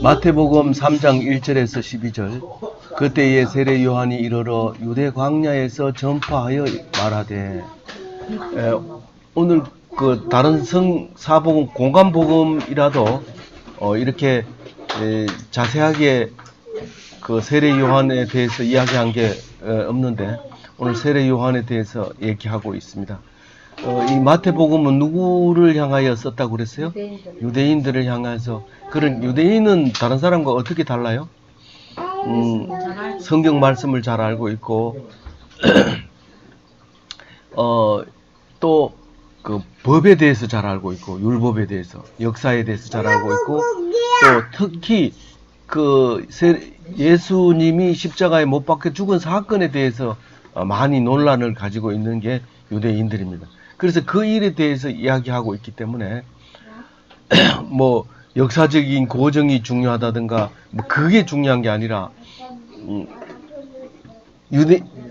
마태복음 3장 1절에서 12절. 그때에 세례 요한이 이르러 유대 광야에서 전파하여 말하되. 오늘 그 다른 사복음 공간복음이라도 이렇게 자세하게 그 세례 요한에 대해서 이야기한 게 없는데 오늘 세례 요한에 대해서 얘기하고 있습니다. 이 마태복음은 누구를 향하여 썼다고 그랬어요? 유대인들을 향해서. 그런 유대인은 다른 사람과 어떻게 달라요? 성경 말씀을 잘 알고 있고 또 그 법에 대해서 잘 알고 있고 율법에 대해서 역사에 대해서 잘 알고 있고 또 특히 그 예수님이 십자가에 못 박혀 죽은 사건에 대해서 많이 논란을 가지고 있는 게 유대인들입니다. 그래서 그 일에 대해서 이야기하고 있기 때문에 뭐 역사적인 고정이 중요하다든가 뭐 그게 중요한 게 아니라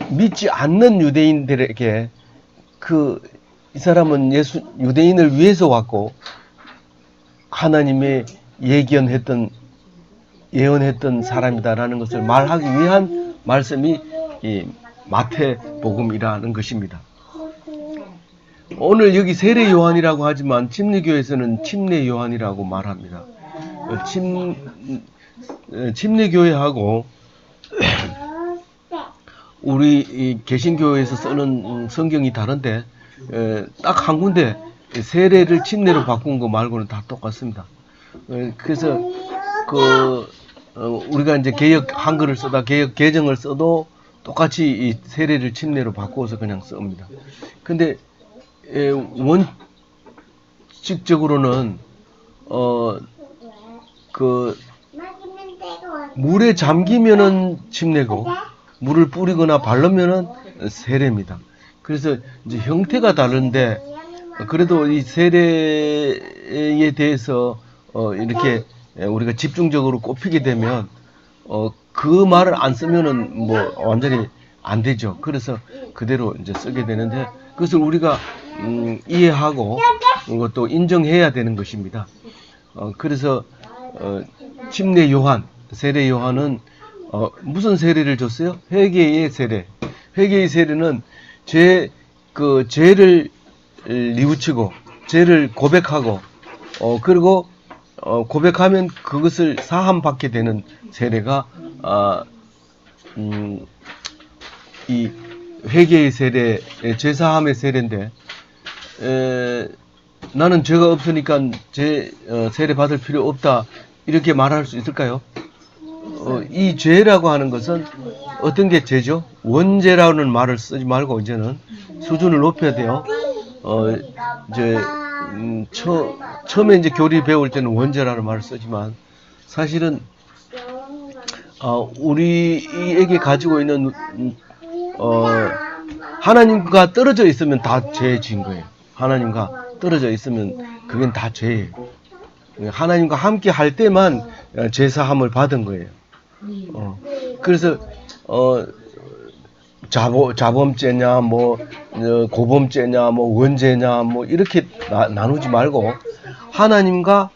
믿지 않는 유대인들에게 이 사람은 유대인을 위해서 왔고 하나님의 예언했던 사람이다라는 것을 말하기 위한 말씀이 이 마태복음이라는 것입니다. 오늘 여기 세례 요한이라고 하지만 침례교에서는 침례 요한이라고 말합니다. 침례교회하고 우리 이 개신교에서 쓰는 성경이 다른데 딱 한 군데 세례를 침례로 바꾼 거 말고는 다 똑같습니다. 그래서 우리가 이제 개역 한글을 쓰다 개역 개정을 써도 똑같이 이 세례를 침례로 바꾸어서 그냥 씁니다. 근데 원칙적으로는 물에 잠기면은 침례고 물을 뿌리거나 바르면은 세례입니다. 그래서 이제 형태가 다른데 그래도 이 세례에 대해서 이렇게 우리가 집중적으로 꼽히게 되면 그 말을 안 쓰면은 뭐 완전히 안 되죠. 그래서 그대로 이제 쓰게 되는데 그것을 우리가 이해하고 또 인정해야 되는 것입니다. 그래서 침례 요한, 세례 요한은 무슨 세례를 줬어요? 회개의 세례. 회개의 세례는 죄를 뉘우치고 죄를 고백하고 그리고 고백하면 그것을 사함 받게 되는 세례가 이 회개의 세례, 죄사함의 세례인데 나는 죄가 없으니까 세례 받을 필요 없다 이렇게 말할 수 있을까요? 이 죄라고 하는 것은 어떤 게 죄죠? 원죄라는 말을 쓰지 말고 이제는 수준을 높여야 돼요. 처음에 이제 교리 배울 때는 원죄라는 말을 쓰지만 사실은 우리에게 가지고 있는 하나님과 떨어져 있으면 다 죄진 거예요. 하나님과 떨어져 있으면 그건 다 죄예요. 하나님과 함께 할 때만 죄사함을 받은 거예요. 그래서 자범죄냐 뭐 고범죄냐 뭐 원죄냐 뭐 이렇게 나누지 말고 하나님과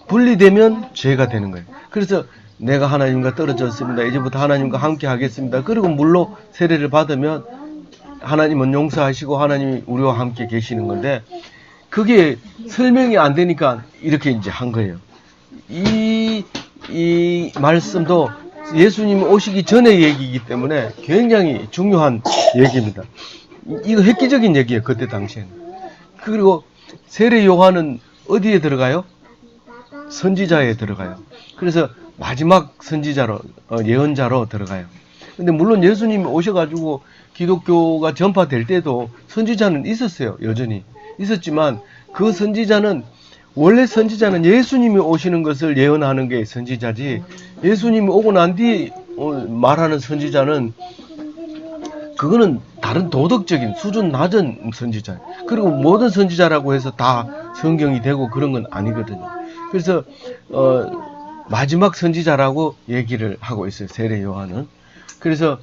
분리되면 죄가 되는 거예요. 그래서 내가 하나님과 떨어졌습니다. 이제부터 하나님과 함께 하겠습니다. 그리고 물로 세례를 받으면 하나님은 용서하시고 하나님이 우리와 함께 계시는 건데 그게 설명이 안 되니까 이렇게 이제 한 거예요. 이 말씀도 예수님 오시기 전의 얘기이기 때문에 굉장히 중요한 얘기입니다. 이거 획기적인 얘기예요. 그때 당시에는. 그리고 세례 요한은 어디에 들어가요? 선지자에 들어가요. 그래서 마지막 선지자로 예언자로 들어가요. 근데 물론 예수님이 오셔가지고 기독교가 전파될 때도 선지자는 있었어요. 여전히 있었지만 그 선지자는 원래 선지자는 예수님이 오시는 것을 예언하는 게 선지자지 예수님이 오고 난 뒤 말하는 선지자는 그거는 다른 도덕적인 수준 낮은 선지자. 그리고 모든 선지자라고 해서 다 성경이 되고 그런 건 아니거든요. 그래서 마지막 선지자라고 얘기를 하고 있어요. 세례 요한은. 그래서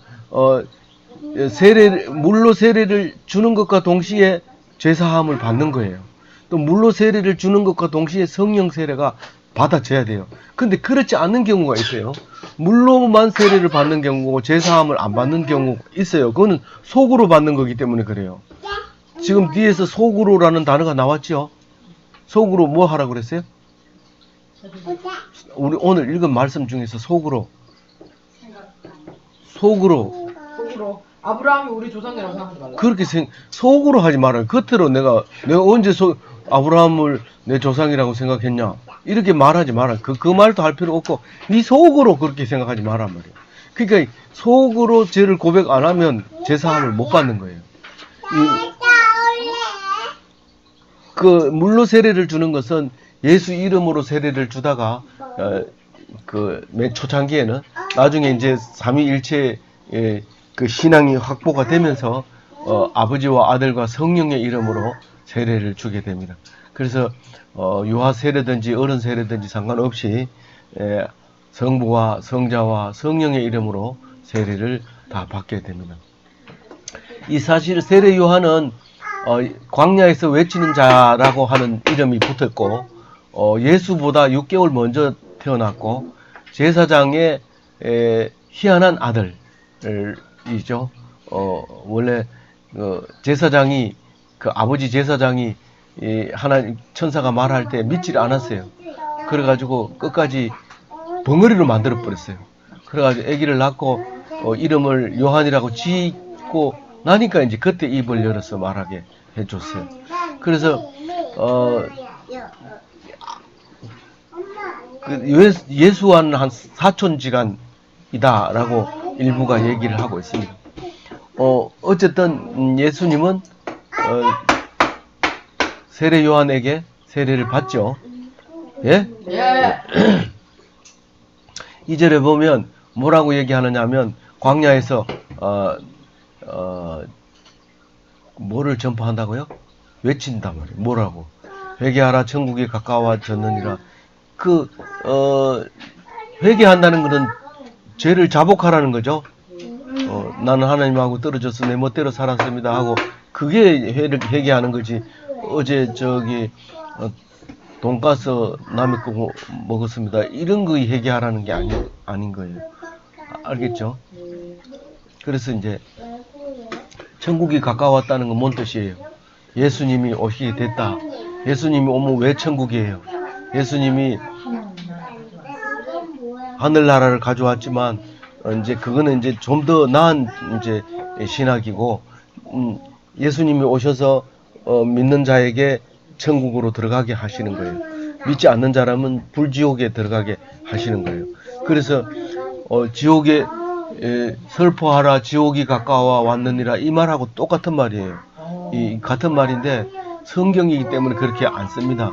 물로 세례를 주는 것과 동시에 죄사함을 받는 거예요. 또 물로 세례를 주는 것과 동시에 성령 세례가 받아줘야 돼요. 근데 그렇지 않는 경우가 있어요. 물로만 세례를 받는 경우고 제사함을 안 받는 경우가 있어요. 그거는 속으로 받는 거기 때문에 그래요. 지금 뒤에서 속으로라는 단어가 나왔죠? 속으로 뭐 하라고 그랬어요? 우리 오늘 읽은 말씀 중에서 속으로 아브라함이 우리 조상이라고 생각하지 말라. 그렇게 속으로 하지 말아요. 겉으로 내가 언제 아브라함을 내 조상이라고 생각했냐 이렇게 말하지 말아요. 그 말도 할 필요 없고 네 속으로 그렇게 생각하지 말란 말이에요. 그러니까 속으로 죄를 고백 안 하면 제사함을 못 받는 거예요. 그 물로 세례를 주는 것은 예수 이름으로 세례를 주다가 맨 초창기에는 나중에 이제 삼위일체의 그 신앙이 확보가 되면서 아버지와 아들과 성령의 이름으로 세례를 주게 됩니다. 그래서 유아 세례든지 어른 세례든지 상관없이 성부와 성자와 성령의 이름으로 세례를 다 받게 됩니다. 이 사실 세례 요한은 광야에서 외치는 자라고 하는 이름이 붙었고 예수보다 6개월 먼저 태어났고 제사장의 희한한 아들이죠. 원래 제사장이 그 아버지 제사장이 하나님 천사가 말할 때 믿지 않았어요. 그래가지고 끝까지 벙어리로 만들어 버렸어요. 그래가지고 아기를 낳고 이름을 요한이라고 짓고 나니까 이제 그때 입을 열어서 말하게 해줬어요. 그래서 예수와는 한 사촌지간이다라고 일부가 얘기를 하고 있습니다. 어쨌든 예수님은 세례 요한에게 세례를 받죠. 예? 예. 2절에 보면 뭐라고 얘기하느냐 하면 광야에서 뭐를 전파한다고요? 외친단 말이에요. 뭐라고? 회개하라 천국이 가까워졌느니라. 회개한다는 것은 죄를 자복하라는 거죠. 나는 하나님하고 떨어져서 내 멋대로 살았습니다 하고 그게 회개하는 거지. 어제 돈가스 남의 거 먹었습니다. 이런 거 회개하라는 게 아닌 거예요. 알겠죠? 그래서 이제 천국이 가까웠다는 건 뭔 뜻이에요? 예수님이 오시게 됐다. 예수님이 오면 왜 천국이에요? 예수님이 하늘나라를 가져왔지만 이제 그거는 이제 좀 더 나은 이제 신학이고 예수님이 오셔서 믿는 자에게 천국으로 들어가게 하시는 거예요. 믿지 않는 사람은 불지옥에 들어가게 하시는 거예요. 그래서 지옥에 슬퍼하라 지옥이 가까워 왔느니라 이 말하고 똑같은 말이에요. 이 같은 말인데 성경이기 때문에 그렇게 안 씁니다.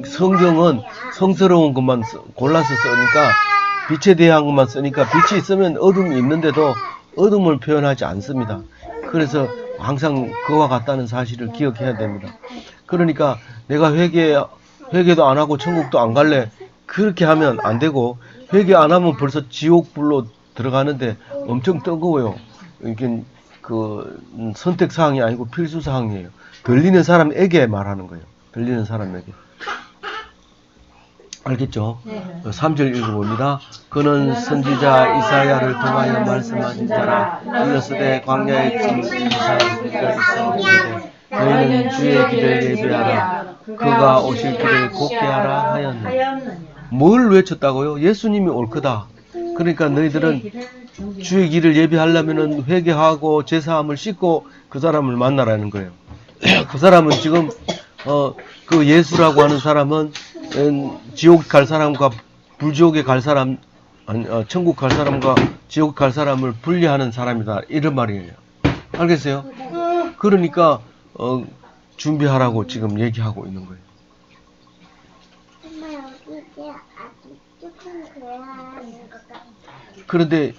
성경은 성스러운 것만 골라서 쓰니까 빛에 대한 것만 쓰니까 빛이 있으면 어둠이 있는데도 어둠을 표현하지 않습니다. 그래서 항상 그와 같다는 사실을 기억해야 됩니다. 그러니까 내가 회개도 안 하고 천국도 안 갈래 그렇게 하면 안 되고 회개 안 하면 벌써 지옥불로 들어가는데 엄청 뜨거워요. 이게 선택사항이 아니고 필수사항이에요. 들리는 사람에게 말하는 거예요. 들리는 사람에게. 알겠죠? 네. 3절 읽어봅니다. 그는 선지자 이사야를 통하여 말씀하신 자라. 이르시되 광야에 진리가 있사오되 너희는 주의 길을 예비하라. 그가 오실 길을 곱게 하라 하였느니라. 뭘 외쳤다고요? 예수님이 올 거다. 그러니까 너희들은 주의 길을 예비하려면은 회개하고 제사함을 씻고 그 사람을 만나라는 거예요. 그 사람은 지금 그 예수라고 하는 사람은 지옥 갈 사람과 불지옥에 갈 사람, 천국 갈 사람과 지옥 갈 사람을 분리하는 사람이다. 이런 말이에요. 알겠어요? 그러니까 준비하라고 지금 얘기하고 있는 거예요. 그런데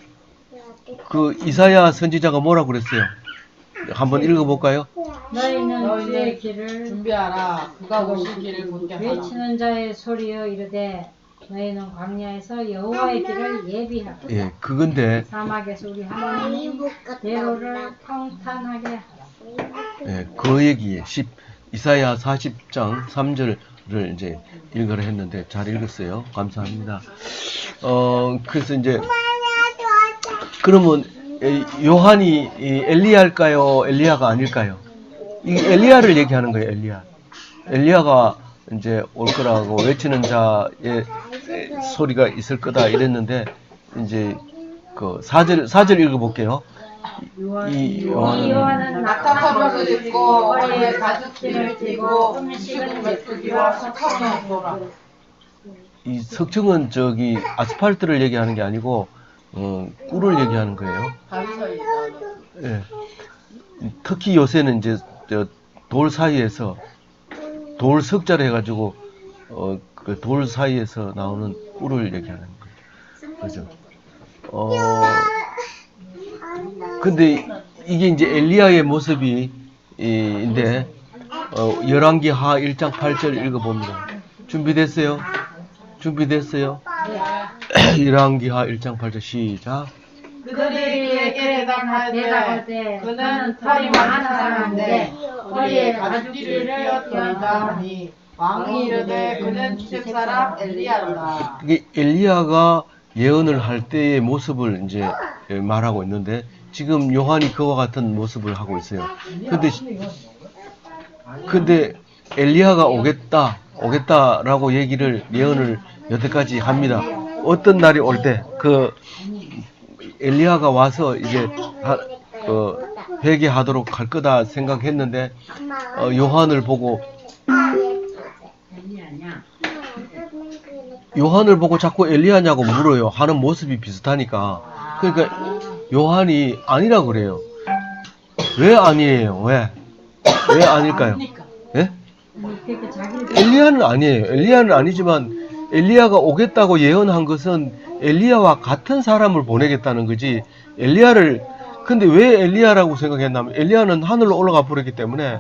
그 이사야 선지자가 뭐라고 그랬어요? 한번 읽어볼까요? 너희는 주의 길을 준비하라. 그가 오실 길을 곱게 하라. 외치는 자의 소리여 이르되 너희는 광야에서 여호와의 길을 예비하라. 예, 그건데 사막에서 우리 하나님 대로를 평탄하게 하라. 예, 그 얘기에 이사야 40장 3절 이제 읽으라 했는데 잘 읽었어요. 감사합니다. 그래서 이제 그러면 요한이 엘리야일까요? 엘리야가 아닐까요? 이 엘리야를 얘기하는 거예요. 엘리야가 이제 올 거라고 외치는 자의 소리가 있을 거다 이랬는데 이제 그 4절 읽어볼게요. 이 요한은 낙타털옷을 입고 허리에 가죽띠를 띠고 음식은 메뚜기와 석청을 돌아. 이 석청은 저기 아스팔트를 얘기하는 게 아니고 꿀을 얘기하는 거예요. 바리새인이다. 예. 특히 요새는 이제 돌 사이에서 돌 석자를 해가지고 그 돌 사이에서 나오는 꿀을 얘기하는 거예요. 그죠? 근데 이게 이제 엘리야의 모습이 인데 열왕기하 1장 8절 읽어봅니다. 준비됐어요? 열왕기하 1장 8절 시작. 그들이 그에게 대답하되 그는 털이 많은 사람인데 허리에 가죽띠를 띄었더이다 하니 왕이 이르되 그는 주색 사람 엘리야로다. 이게 엘리야가 예언을 할 때의 모습을 이제 말하고 있는데 지금 요한이 그와 같은 모습을 하고 있어요. 근데 엘리야가 오겠다라고 예언을 여태까지 합니다. 어떤 날이 올 때 그 엘리야가 와서 이제 회개하도록 할 거다 생각했는데 요한을 보고 자꾸 엘리야냐고 물어요. 하는 모습이 비슷하니까. 그러니까 요한이 아니라고 그래요. 왜 아니에요? 왜 아닐까요? 예? 엘리야는 아니에요. 엘리야는 아니지만 엘리야가 오겠다고 예언한 것은 엘리야와 같은 사람을 보내겠다는 거지. 근데 왜 엘리야라고 생각했냐면 엘리야는 하늘로 올라가 버렸기 때문에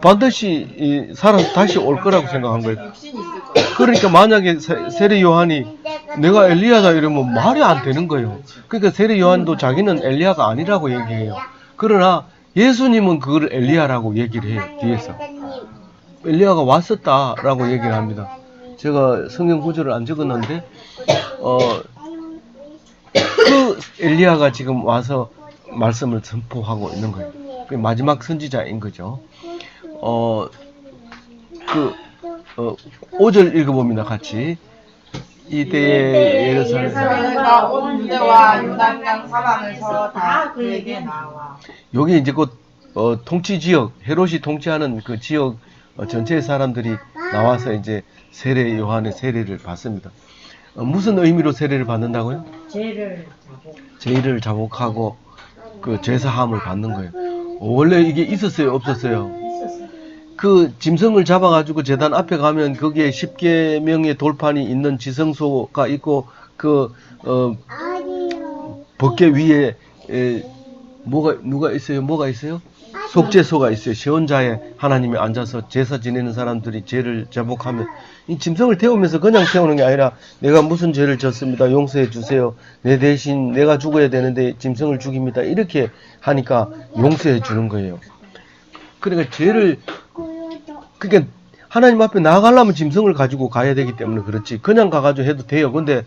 반드시 살아서 다시 올 거라고 생각한 거예요. 그러니까 만약에 세례 요한이 내가 엘리야다 이러면 말이 안 되는 거예요. 그러니까 세례 요한도 자기는 엘리야가 아니라고 얘기해요. 그러나 예수님은 그걸 엘리야라고 얘기를 해요. 뒤에서 엘리야가 왔었다라고 얘기를 합니다. 제가 성경 구절을 안 적었는데 그 엘리야가 지금 와서 말씀을 선포하고 있는 거예요. 그 마지막 선지자인 거죠. 5절 읽어봅니다. 같이. 이때에 예루살렘과 온 유대와 요단강 사방에서 다 그에게 나와. 여기 이제 곧 통치 지역, 헤롯이 통치하는 그 지역 전체 사람들이 나와서 이제 세례 요한의 세례를 받습니다. 무슨 의미로 세례를 받는다고요? 죄를 자복하고 그 죄사함을 받는 거예요. 원래 이게 있었어요, 없었어요? 그 짐승을 잡아가지고 제단 앞에 가면 거기에 10계명의 돌판이 있는 지성소가 있고 그 법궤 위에 누가 있어요? 뭐가 있어요? 속죄소가 있어요. 시온자에 하나님이 앉아서 제사 지내는 사람들이 죄를 자복하면 이 짐승을 태우면서 그냥 태우는 게 아니라 내가 무슨 죄를 졌습니다. 용서해 주세요. 내 대신 내가 죽어야 되는데 짐승을 죽입니다. 이렇게 하니까 용서해 주는 거예요. 그러니까 그러니까 하나님 앞에 나아가려면 짐승을 가지고 가야 되기 때문에 그렇지. 그냥 가가지고 해도 돼요. 근데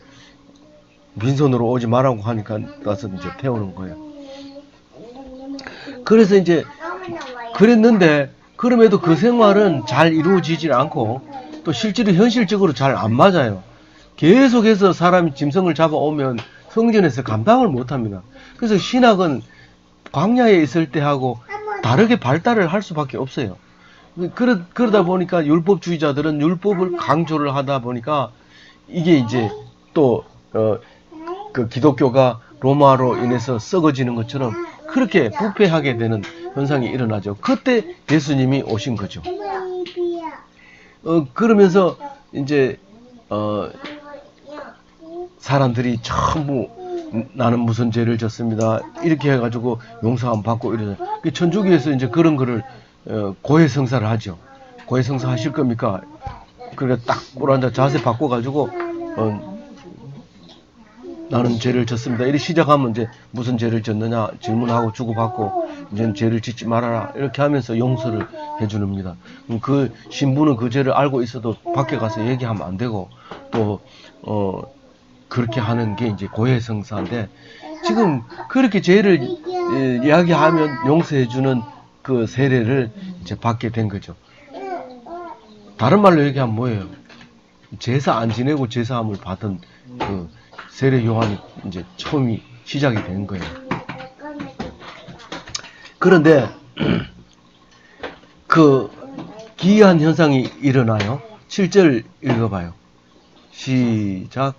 빈손으로 오지 말라고 하니까 가서 이제 태우는 거예요. 그래서 이제 그랬는데 그럼에도 그 생활은 잘 이루어지질 않고 또 실제로 현실적으로 잘 안 맞아요. 계속해서 사람이 짐승을 잡아오면 성전에서 감당을 못합니다. 그래서 신학은 광야에 있을 때하고 다르게 발달을 할 수밖에 없어요. 그러다 보니까 율법주의자들은 율법을 강조를 하다 보니까 이게 이제 또 그 기독교가 로마로 인해서 썩어지는 것처럼 그렇게 부패하게 되는 현상이 일어나죠. 그때 예수님이 오신 거죠. 그러면서 이제 사람들이 전부 나는 무슨 죄를 졌습니다. 이렇게 해가지고 용서함 받고 이러죠. 천주교에서 이제 그런 거를 고해성사를 하죠. 고해성사 하실 겁니까? 그러니까 딱 꿇어앉아 자세 바꿔가지고 나는 죄를 졌습니다. 이렇게 시작하면 이제 무슨 죄를 졌느냐 질문하고 주고받고 이제는 죄를 짓지 말아라 이렇게 하면서 용서를 해주는입니다. 그 신부는 그 죄를 알고 있어도 밖에 가서 얘기하면 안 되고 또 그렇게 하는 게 이제 고해성사인데 지금 그렇게 죄를 이야기하면 용서해주는 그 세례를 이제 받게 된 거죠. 다른 말로 얘기하면 뭐예요? 제사 안 지내고 제사함을 받은 그 세례 요한이 이제 처음이 시작이 된 거예요. 그런데 그 기이한 현상이 일어나요. 7절 읽어봐요. 시작.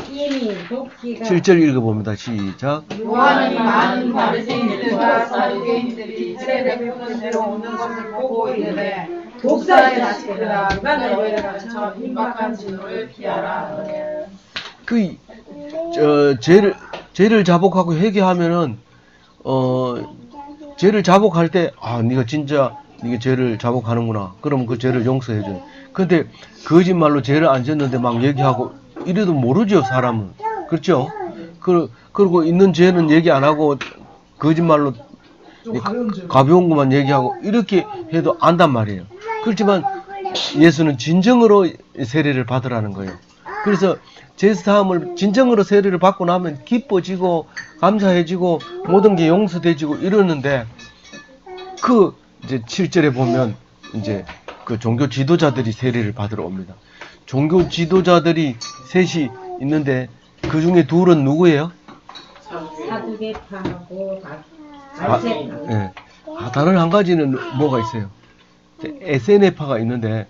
이미 돕기가 7절 읽어봅니다. 시작. 요한이 많은 바리새인들과 사두개인들이 세례 베푸는 대로 오는 것을 보고 이르되 독사의 자식들아 누가 너희를 가르쳐 임박한 진노를 피하라. 그 죄를 자복하고 회개하면은 죄를 자복할 때 네가 진짜 네가 죄를 자복하는구나. 그러면 그 죄를 용서해 줘. 근데 거짓말로 죄를 안 졌는데 막 얘기하고 이래도 모르죠, 사람은. 그렇죠? 그리고 있는 죄는 얘기 안 하고 거짓말로 가벼운 것만 얘기하고 이렇게 해도 안단 말이에요. 그렇지만 예수는 진정으로 세례를 받으라는 거예요. 그래서 제사함을 진정으로 세례를 받고 나면 기뻐지고 감사해지고 모든 게 용서되지고 이러는데 그 이제 7절에 보면 이제 그 종교 지도자들이 세례를 받으러 옵니다. 종교 지도자들이 셋이 있는데 그 중에 둘은 누구예요? 사두개파하고 바리새파. 예. 다른 한 가지는 뭐가 있어요? 에세네파가 있는데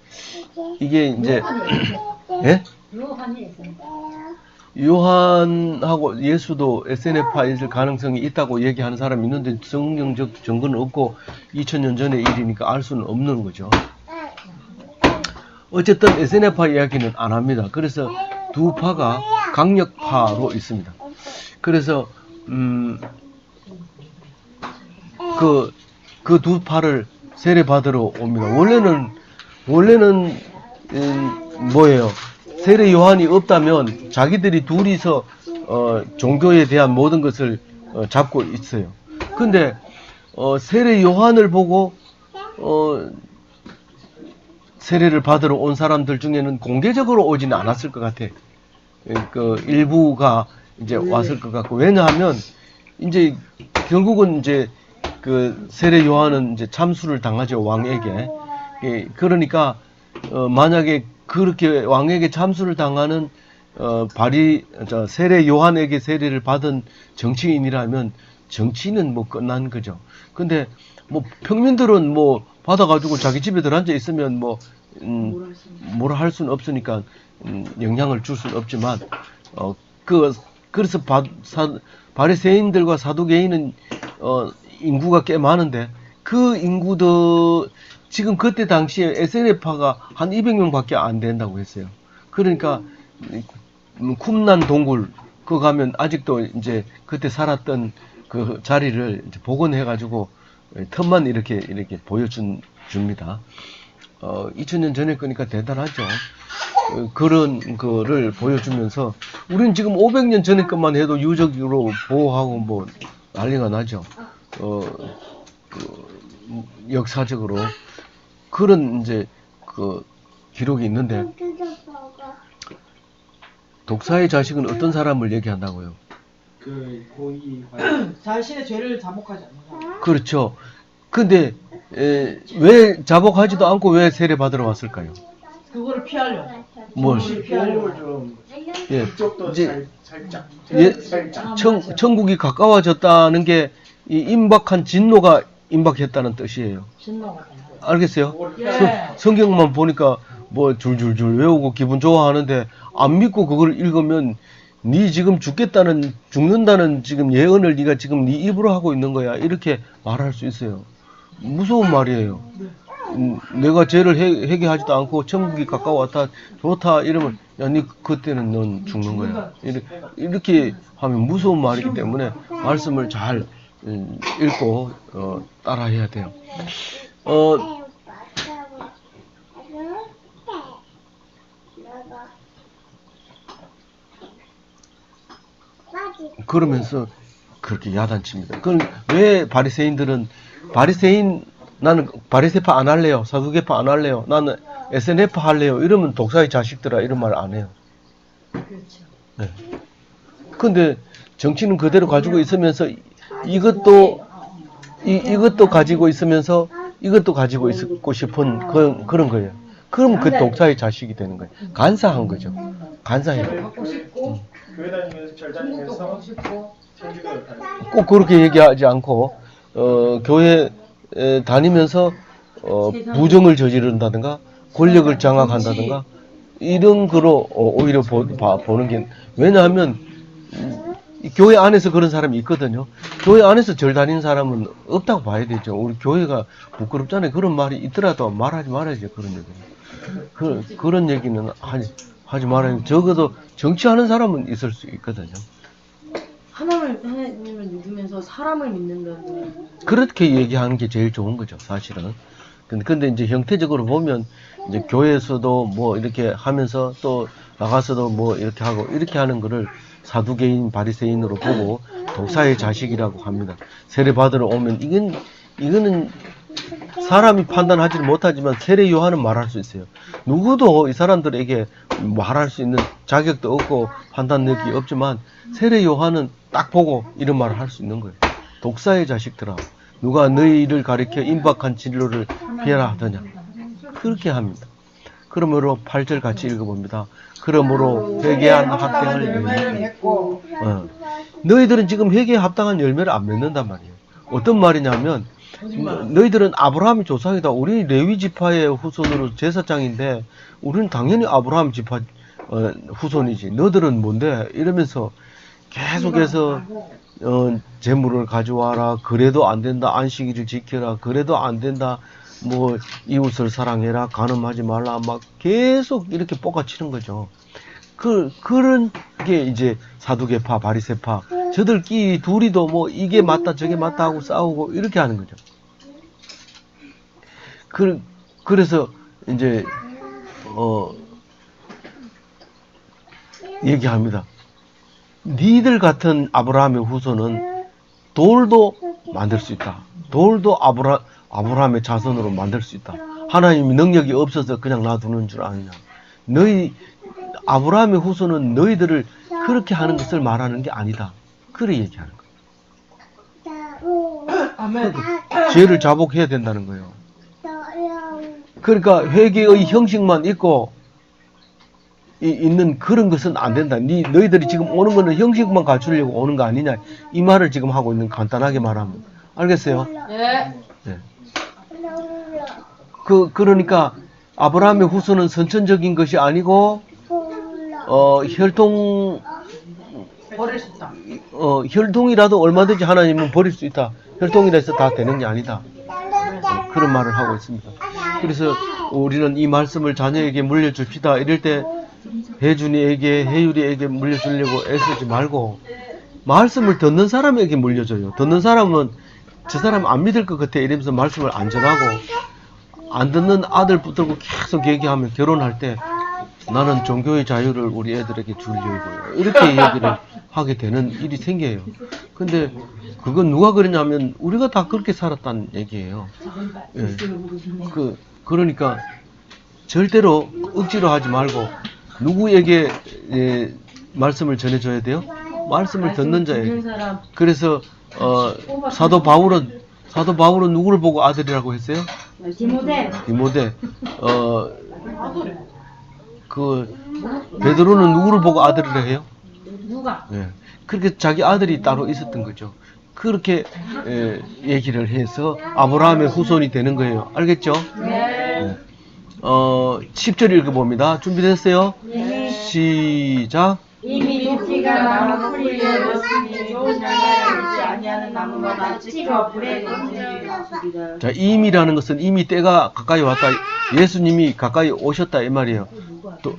이게 이제 예? 요한이 있습니다. 요한하고 예수도 에세네파 있을 가능성이 있다고 얘기하는 사람이 있는데 성경적 증거는 없고 2000년 전의 일이니까 알 수는 없는 거죠. 어쨌든 에세네파 이야기는 안 합니다. 그래서 두 파가 강력파로 있습니다. 그래서 그 두 파를 세례 받으러 옵니다. 원래는 뭐예요? 세례 요한이 없다면 자기들이 둘이서 종교에 대한 모든 것을 잡고 있어요. 근데 세례 요한을 보고 세례를 받으러 온 사람들 중에는 공개적으로 오지는 않았을 것 같아. 그 일부가 이제 왔을 것 같고, 왜냐하면 이제 결국은 이제 그 세례 요한은 이제 참수를 당하죠, 왕에게. 그러니까 만약에 그렇게 왕에게 참수를 당하는 세례 요한에게 세례를 받은 정치인이라면 정치는 뭐 끝난 거죠. 근데 뭐 평민들은 뭐 받아가지고 자기 집에 들어앉아 있으면 뭐 뭐라 할 수는 없으니까 영향을 줄 수는 없지만 그래서 바리새인들과 사두개인은 인구가 꽤 많은데 그 인구도 지금 그때 당시에 SNF파가 한 200명밖에 안 된다고 했어요. 그러니까 쿰난 동굴 그거 가면 아직도 이제 그때 살았던 그 자리를 이제 복원해가지고 틈만 이렇게 보여줍니다. 2000년 전에 거니까 대단하죠. 그런 거를 보여주면서 우리는 지금 500년 전에 것만 해도 유적으로 보호하고 뭐 난리가 나죠. 역사적으로 그런 이제 그 기록이 있는데 독사의 자식은 어떤 사람을 얘기한다고요? 그 고의 자신의 죄를 자복하지 않는 사람. 그렇죠. 근데 왜 자복하지도 않고 왜 세례 받으러 왔을까요? 그거를 피하려. 뭘? 보험을 좀 예, 이쪽도 이제 살짝 살짝 천국이 가까워졌다는 게 이 임박한 진노가 임박했다는 뜻이에요. 진노가 알겠어요? 예. 성경만 보니까 뭐 줄줄줄 외우고 기분 좋아하는데 안 믿고 그걸 읽으면 네 지금 죽는다는 지금 예언을 네가 지금 네 입으로 하고 있는 거야 이렇게 말할 수 있어요. 무서운 말이에요. 내가 죄를 회개하지도 않고 천국이 가까워왔다 좋다 이러면 야 네 그때는 넌 죽는 거야 이렇게 하면 무서운 말이기 때문에 말씀을 잘 읽고 따라해야 돼요. 그러면서 그렇게 야단칩니다. 그럼 왜 바리새인들은 바리새인 나는 바리새파 안 할래요. 사두개파 안 할래요. 나는 SNF 할래요. 이러면 독사의 자식들아 이런 말 안 해요. 그렇죠. 네. 근데 정치는 그대로 가지고 있으면서 이것도 가지고 있으면서 이것도 가지고 있고 싶은 그런 거예요. 그럼 그 독사의 자식이 되는 거예요. 간사한 거죠. 간사해요. 갖고 싶고 교회 다니면서 절 중국도 다니면서 가고 싶고 천주교 다니고 꼭 그렇게 얘기하지 않고 교회 다니면서 부정을 저지른다든가 권력을 장악한다든가 이런 거로 오히려 보는 게 왜냐하면 이 교회 안에서 그런 사람이 있거든요. 교회 안에서 절 다니는 사람은 없다고 봐야 되죠. 우리 교회가 부끄럽잖아요. 그런 말이 있더라도 말하지 말아야죠. 그런 얘기는. 그런 얘기는 하지 말아요. 적어도 정치하는 사람은 있을 수 있거든요. 하나님을 믿으면서 사람을 믿는다는 그렇게 얘기하는 게 제일 좋은 거죠, 사실은. 근데 이제 형태적으로 보면 이제 교회에서도 뭐 이렇게 하면서 또 나가서도 뭐 이렇게 하고 이렇게 하는 거를 사두개인 바리새인으로 보고 독사의 자식이라고 합니다. 세례 받으러 오면 이거는 사람이 판단하지는 못하지만 세례 요한은 말할 수 있어요. 누구도 이 사람들에게 말할 수 있는 자격도 없고 판단력이 없지만 세례 요한은 딱 보고 이런 말을 할 수 있는 거예요. 독사의 자식들아, 누가 너희를 가리켜 임박한 진로를 피하라 하더냐. 그렇게 합니다. 그러므로 8절 같이 읽어봅니다. 그러므로 회개에 합당한 열매를 맺고 너희들은 지금 회개에 합당한 열매를 안 맺는단 말이에요. 어떤 말이냐면 너희들은 아브라함의 조상이다. 우리 레위 지파의 후손으로 제사장인데 우리는 당연히 아브라함 지파 후손이지. 너희들은 뭔데? 이러면서 계속해서 재물을 가져와라. 그래도 안 된다. 안식일을 지켜라. 그래도 안 된다. 뭐 이웃을 사랑해라. 간음하지 말라. 막 계속 이렇게 볶아치는 거죠. 그런 게 이제 사두개파, 바리새파, 저들끼리 둘이도 뭐 이게 맞다 저게 맞다 하고 싸우고 이렇게 하는 거죠. 그래서 이제 얘기합니다. 니들 같은 아브라함의 후손은 돌도 만들 수 있다. 돌도 아브라함의 자손으로 만들 수 있다. 하나님이 능력이 없어서 그냥 놔두는 줄 아느냐. 아브라함의 후손은 너희들을 그렇게 하는 것을 말하는 게 아니다. 그래 얘기하는 거예요. 아멘. 죄를 자복해야 된다는 거예요. 그러니까 회개의 형식만 있고 있는 그런 것은 안 된다. 너희들이 지금 오는 거는 형식만 갖추려고 오는 거 아니냐. 이 말을 지금 하고 있는, 간단하게 말하면. 알겠어요? 네. 네. 그러니까 아브라함의 후손은 선천적인 것이 아니고 버릴 수 있다. 혈통이라도 얼마든지 하나님은 버릴 수 있다. 혈통이라 해서 다 되는 게 아니다. 그런 말을 하고 있습니다. 그래서 우리는 이 말씀을 자녀에게 물려줍시다. 이럴 때 혜준이에게, 혜율이에게 물려주려고 애쓰지 말고 말씀을 듣는 사람에게 물려줘요. 듣는 사람은 저 사람 안 믿을 것 같아 이러면서 말씀을 안 전하고, 안 듣는 아들 붙들고 계속 얘기하면 결혼할 때 나는 종교의 자유를 우리 애들에게 주려고요. 이렇게 얘기를 하게 되는 일이 생겨요. 근데 그건 누가 그러냐면 우리가 다 그렇게 살았다는 얘기예요. 예. 그러니까 절대로 억지로 하지 말고 누구에게 말씀을 전해줘야 돼요? 말씀을 듣는 자에게. 그래서 사도 바울은 누구를 보고 아들이라고 했어요? 디모데. 베드로는 누구를 보고 아들이라 해요? 누가? 예. 그렇게 자기 아들이 따로 있었던 거죠. 그렇게 얘기를 해서 아브라함의 후손이 되는 거예요. 알겠죠? 네. 10절 읽어봅니다. 준비됐어요? 네. 시작. 이미 도끼가 나무 뿌리에 넣었으니 좋은 열매를 맺지 아니하는 나무마다 찍혀 불에 던지리라. 자, 임이라는 것은 이미 때가 가까이 왔다. 예수님이 가까이 오셨다 이 말이에요. 또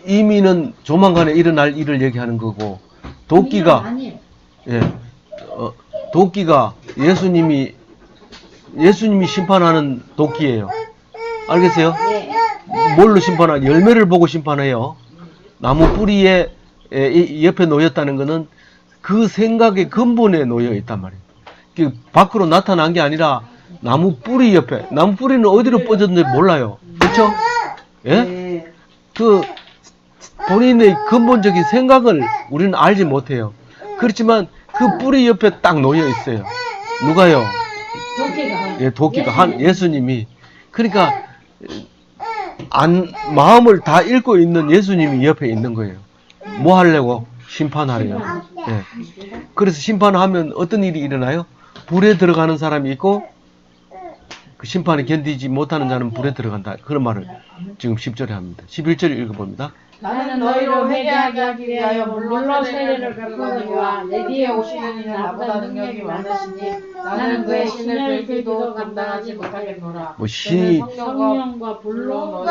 이미는 조만간에 일어날 일을 얘기하는 거고, 도끼가 아니에요. 도끼가 예수님이 심판하는 도끼예요. 알겠어요? 뭘로 심판하? 열매를 보고 심판해요. 나무 뿌리에 옆에 놓였다는 것은 그 생각의 근본에 놓여 있단 말이에요. 그 밖으로 나타난 게 아니라 나무 뿌리 옆에, 나무 뿌리는 어디로 뻗었는지 몰라요. 그렇죠? 예? 네. 그 본인의 근본적인 생각을 우리는 알지 못해요. 그렇지만 그 뿌리 옆에 딱 놓여 있어요. 누가요? 도끼가. 예, 도끼가 예수님이. 그러니까 마음을 다 읽고 있는 예수님이 옆에 있는 거예요. 뭐 하려고? 심판하래요. 예. 그래서 심판하면 어떤 일이 일어나요? 불에 들어가는 사람이 있고 그 심판을 견디지 못하는 자는 불에 들어간다. 그런 말을 지금 10절에 합니다. 11절 읽어봅니다. 나는 너희로 회개하게 하기 위하여 물로 세례를 베푸거니와 내 뒤에 오시는 이는 나보다 능력이 많으시니 나는 그의 신을 들기도 감당하지 못하겠노라. 뭐 신이 성령과 불로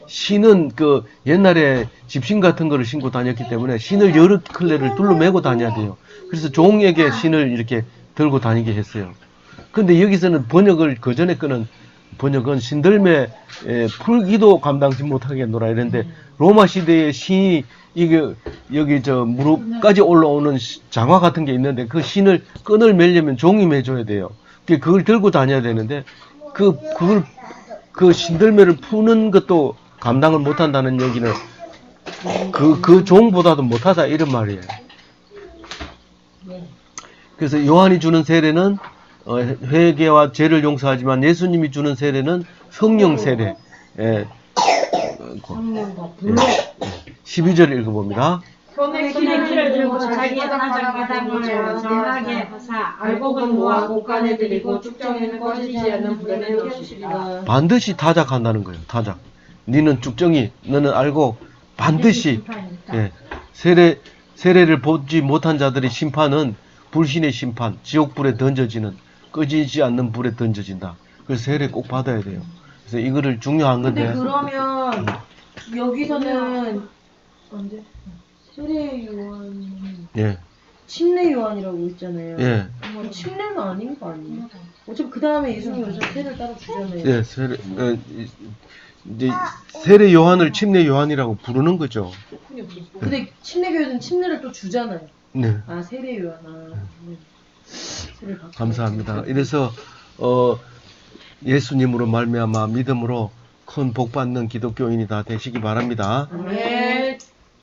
신은 그 옛날에 집신 같은 거를 신고 다녔기 때문에 신을 여러 클레를 둘러매고 다녀야 돼요. 그래서 종에게 신을 이렇게 들고 다니게 했어요. 근데 여기서는 번역을 그 전에 거는 번역은 신들매 풀기도 감당치 못하겠노라 이랬는데 로마 시대의 신이 이게 여기 저 무릎까지 올라오는 장화 같은 게 있는데 그 신을 끈을 매려면 종이 매줘야 돼요. 그걸 들고 다녀야 되는데 그걸 그 신들매를 푸는 것도 감당을 못한다는 얘기는 그 종보다도 못하다 이런 말이에요. 그래서 요한이 주는 세례는 회개와 죄를 용서하지만 예수님이 주는 세례는 성령 세례. 성령과 불로 12절 읽어봅니다. 손에 키를 들고 자기의 바닥을 정하게 하사 알곡은 모아 곳간에 들이고 쭉정이는 꺼지지 않는 불에 태우시리라. 반드시 타작한다는 거예요. 타작. 너는 쭉정이, 너는 알고 반드시 세례를 보지 못한 자들의 심판은 불신의 심판, 지옥불에 던져지는 꺼지지 않는 불에 던져진다. 그래서 세례 꼭 받아야 돼요. 그래서 이거를 중요한 건데. 근데 그러면 여기서는 세례 요한, 예, 침례 요한이라고 있잖아요. 예, 그럼 침례는 아닌 거 아니에요? 어차피 그 다음에 예수님이 오셔서 세례를 따로 주잖아요. 예, 이제 세례 요한을 침례 요한이라고 부르는 거죠. 근데 침례 교회는 침례를 또 주잖아요. 네. 아, 세례 요한. 세례를 받고. 감사합니다. 이래서 예수님으로 말미암아 믿음으로 큰 복 받는 기독교인이 다 되시기 바랍니다. 아멘.